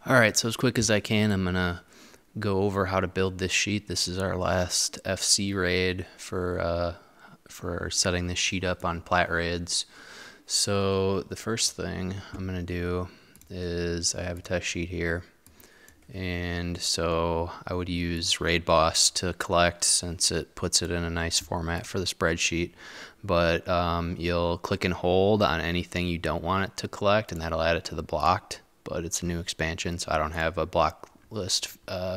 All right, so as quick as I can, I'm gonna go over how to build this sheet. This is our last FC raid for setting this sheet up on Plat raids. So the first thing I'm gonna do is I have a test sheet here, and so I would use Raid Boss to collect since it puts it in a nice format for the spreadsheet. But you'll click and hold on anything you don't want it to collect, and that'll add it to the blocked. But it's a new expansion, so I don't have a block list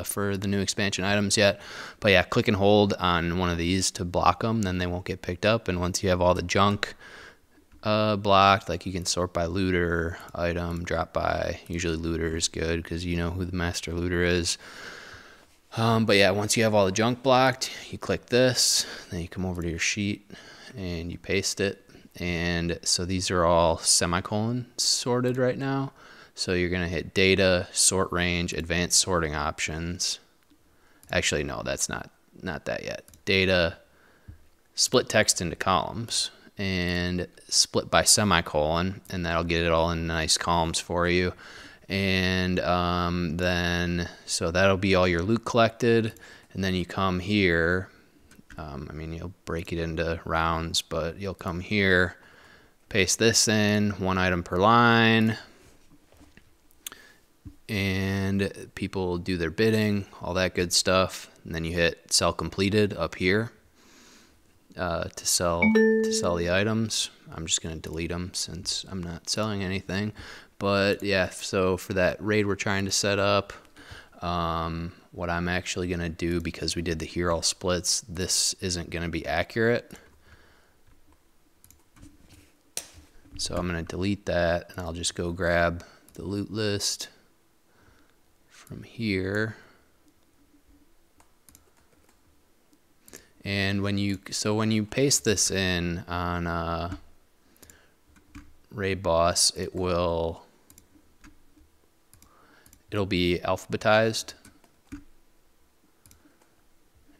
for the new expansion items yet. But yeah, click and hold on one of these to block them, then they won't get picked up. And once you have all the junk blocked, like you can sort by looter, item, drop by. Usually looter is good because you know who the master looter is. But yeah, once you have all the junk blocked, you click this, then you come over to your sheet and you paste it. And so these are all semicolon sorted right now. So you're going to hit data, sort range, advanced sorting options. Actually, no, that's not that yet. Data, split text into columns, and split by semicolon, and that'll get it all in nice columns for you. And then, so that'll be all your loot collected. And then you come here. I mean, you'll break it into rounds, but you'll come here, paste this in, one item per line. And people do their bidding, all that good stuff. And then you hit sell completed up here to sell the items. I'm just going to delete them since I'm not selling anything. But yeah, so for that raid we're trying to set up, what I'm actually going to do, because we did the here all splits, this isn't going to be accurate. So I'm going to delete that, and I'll just go grab the loot list from here. And when you paste this in on Raid Boss, it'll be alphabetized.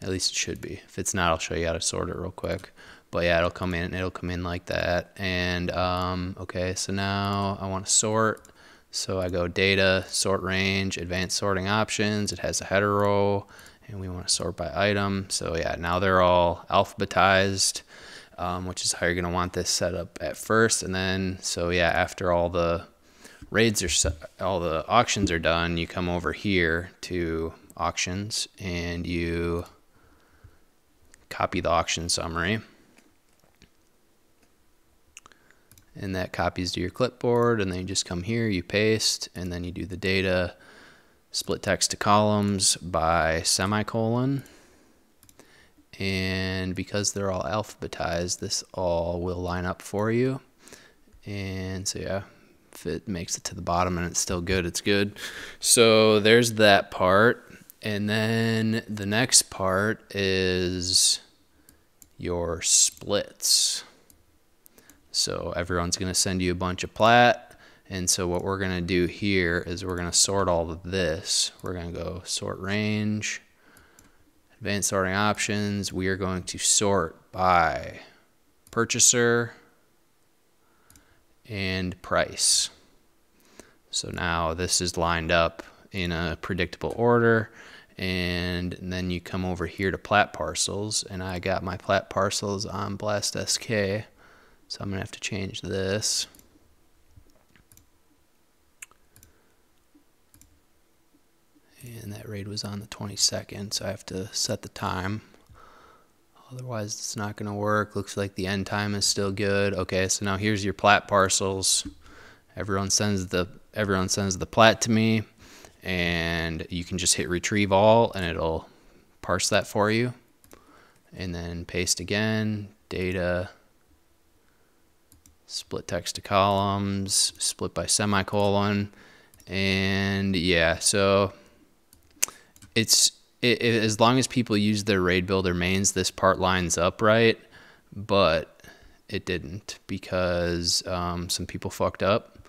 At least it should be. If it's not, I'll show you how to sort it real quick. But yeah, it'll come in like that. And okay, so now I want to sort. So I go data, sort range, advanced sorting options. It has a header row, and we want to sort by item. So yeah, now they're all alphabetized, which is how you're going to want this set up at first. And then, so yeah, after all the raids all the auctions are done, you come over here to auctions and you copy the auction summary. And that copies to your clipboard, and then you just come here, you paste, and then you do the data, split text to columns by semicolon. And because they're all alphabetized, this all will line up for you. And so yeah, if it makes it to the bottom and it's still good, it's good. So there's that part. And then the next part is your splits. So everyone's going to send you a bunch of Plat. And so what we're going to do here is we're going to sort all of this. We're going to go sort range, advanced sorting options. We are going to sort by purchaser and price. So now this is lined up in a predictable order. And then you come over here to Plat parcels, and I got my Plat parcels on Blast SK. So I'm going to have to change this. And that raid was on the 22nd, so I have to set the time. Otherwise, it's not going to work. Looks like the end time is still good. Okay, so now here's your Plat parcels. Everyone sends the Plat to me, and you can just hit retrieve all, and it'll parse that for you. And then paste again, data, split text to columns, split by semicolon. And yeah, so as long as people use their raid builder mains, this part lines up right, but it didn't because some people fucked up.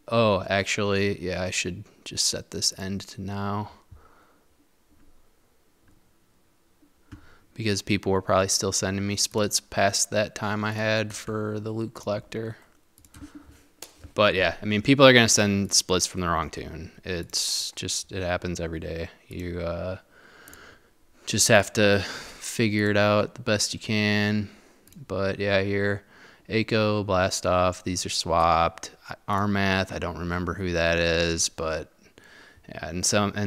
Oh, actually, yeah, I should just set this end to now, because people were probably still sending me splits past that time I had for the loot collector. But yeah, I mean, people are going to send splits from the wrong tune. It's just, it happens every day. You just have to figure it out the best you can. But yeah, here, ACO, blast off, these are swapped. RMath, I don't remember who that is, but yeah, and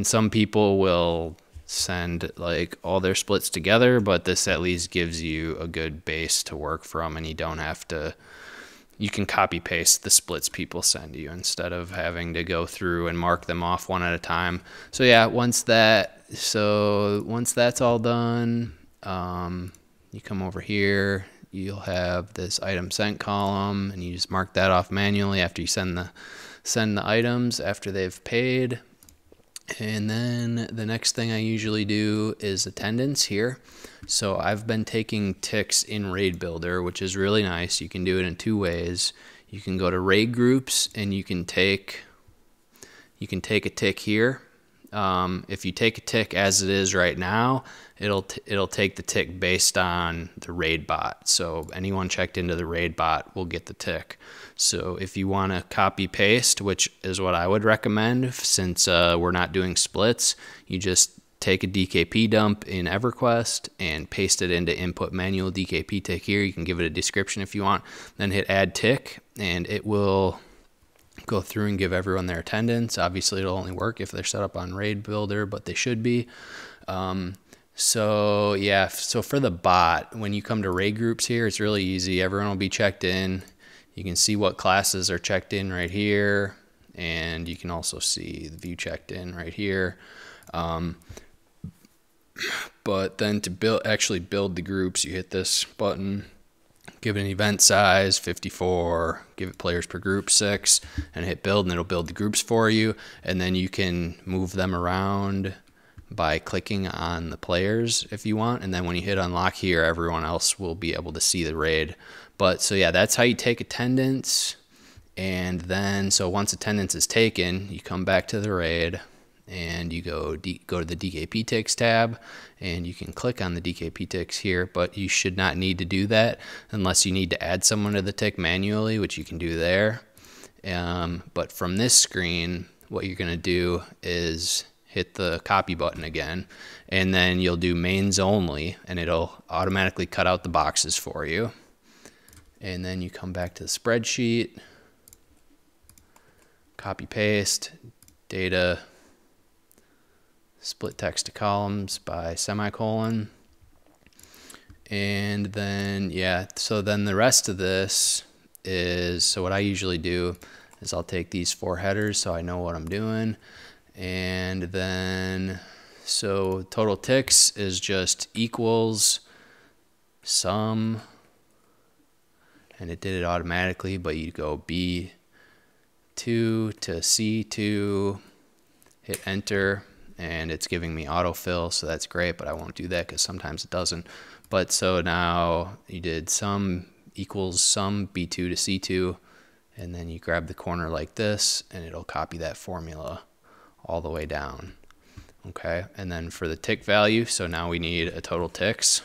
some people will send like all their splits together, but this at least gives you a good base to work from, and you don't have to, you can copy paste the splits people send you instead of having to go through and mark them off one at a time. So yeah, once that's all done, you come over here, you'll have this item sent column, and you just mark that off manually after you send the items after they've paid. And then the next thing I usually do is attendance here. So I've been taking ticks in Raid Builder, which is really nice. You can do it in two ways. You can go to raid groups and you can take a tick here. If you take a tick as it is right now, it'll take the tick based on the raid bot. So anyone checked into the raid bot will get the tick. So if you want to copy paste, which is what I would recommend, since we're not doing splits, you just take a DKP dump in EverQuest and paste it into input manual DKP tick here. You can give it a description if you want, then hit add tick, and it will go through and give everyone their attendance. Obviously, it'll only work if they're set up on Raid Builder, but they should be. So yeah, so for the bot, when you come to raid groups here, it's really easy. Everyone will be checked in. You can see what classes are checked in right here, and you can also see the view checked in right here. But then to actually build the groups, you hit this button, give it an event size 54, give it players per group 6, and hit build, and it'll build the groups for you. And then you can move them around by clicking on the players if you want, and then when you hit unlock here, everyone else will be able to see the raid. But so yeah, that's how you take attendance. And then so once attendance is taken, you come back to the raid and you go to the DKP ticks tab, and you can click on the DKP ticks here, but you should not need to do that unless you need to add someone to the tick manually, which you can do there. But from this screen, what you're going to do is hit the copy button again, and then you'll do mains only, and it'll automatically cut out the boxes for you. And then you come back to the spreadsheet, copy paste, data, split text to columns by semicolon. And then, yeah, so then the rest of this is, so what I usually do is I'll take these 4 headers so I know what I'm doing. And then, so total ticks is just equals sum, and it did it automatically, but you go B2 to C2, hit enter, and it's giving me autofill, so that's great, but I won't do that because sometimes it doesn't. But so now you did sum equals sum B2 to C2, and then you grab the corner like this, and it'll copy that formula all the way down. Okay, and then for the tick value, so now we need a total ticks,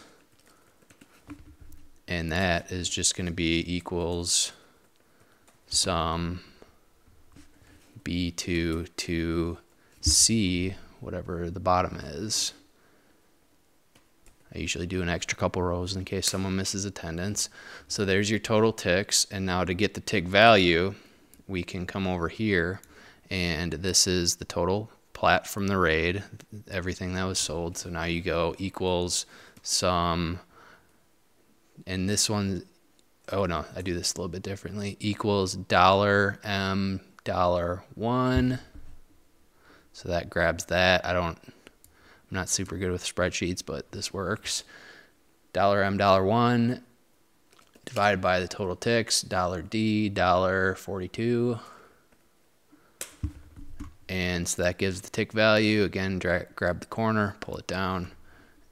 and that is just going to be equals sum B2 to C, whatever the bottom is. I usually do an extra couple rows in case someone misses attendance. So there's your total ticks, and now to get the tick value, we can come over here, and this is the total plat from the raid, everything that was sold. So now you go equals sum, and this one, oh no, I do this a little bit differently, equals $M $1. So that grabs that. I'm not super good with spreadsheets, but this works. $M $1 divided by the total ticks, $D $42. And so that gives the tick value. Again, grab the corner, pull it down.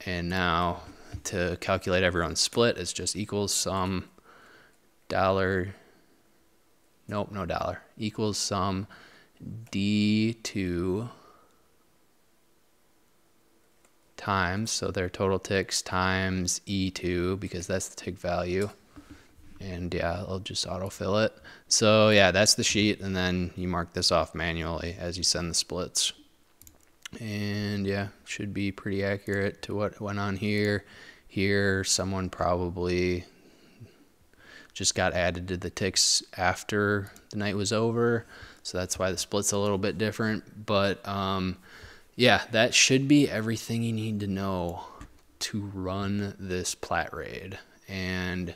And now to calculate everyone's split, it's just equals sum dollar, nope, no dollar, equals sum D2 times, so their total ticks times E2, because that's the tick value. and yeah, I'll just autofill it. So yeah, that's the sheet, and then you mark this off manually as you send the splits. And yeah, should be pretty accurate to what went on here. Here, someone probably just got added to the ticks after the night was over, so that's why the split's a little bit different. But yeah, that should be everything you need to know to run this Plat raid. And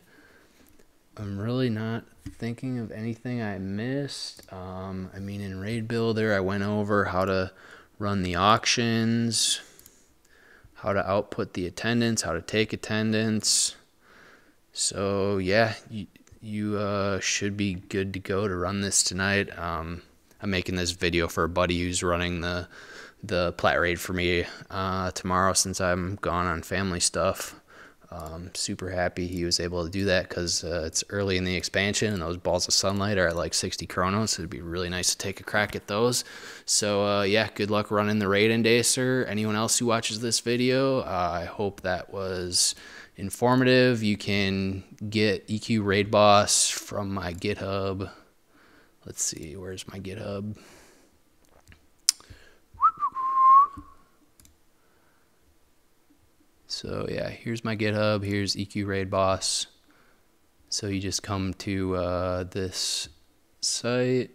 I'm really not thinking of anything I missed. I mean, in Raid Builder, I went over how to run the auctions, how to output the attendance, how to take attendance. So yeah, you should be good to go to run this tonight. I'm making this video for a buddy who's running the Plat raid for me tomorrow, since I'm gone on family stuff. Super happy he was able to do that, because it's early in the expansion and those balls of sunlight are at like 60 chronos, so it'd be really nice to take a crack at those. So yeah, good luck running the raid day, sir. Anyone else who watches this video, I hope that was informative. You can get EQ Raid Boss from my GitHub. Let's see, where's my GitHub? So yeah, here's my GitHub, here's EQ Raid Boss. So you just come to this site,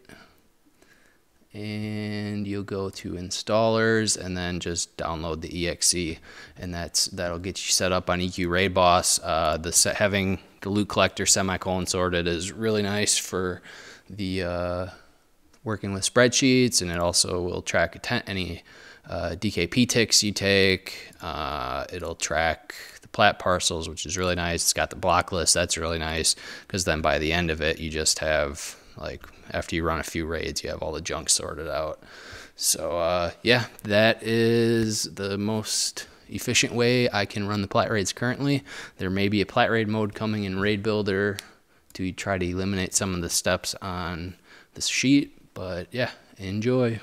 and you'll go to installers, and then just download the exe, and that'll get you set up on EQ Raid Boss. Having the loot collector semicolon sorted is really nice for the working with spreadsheets, and it also will track any DKP ticks you take. It'll track the Plat parcels, which is really nice. It's got the block list. That's really nice, because then by the end of it, you just have, like, after you run a few raids, you have all the junk sorted out. So yeah, that is the most efficient way I can run the Plat raids currently. There may be a Plat raid mode coming in Raid Builder to try to eliminate some of the steps on this sheet, but yeah, enjoy.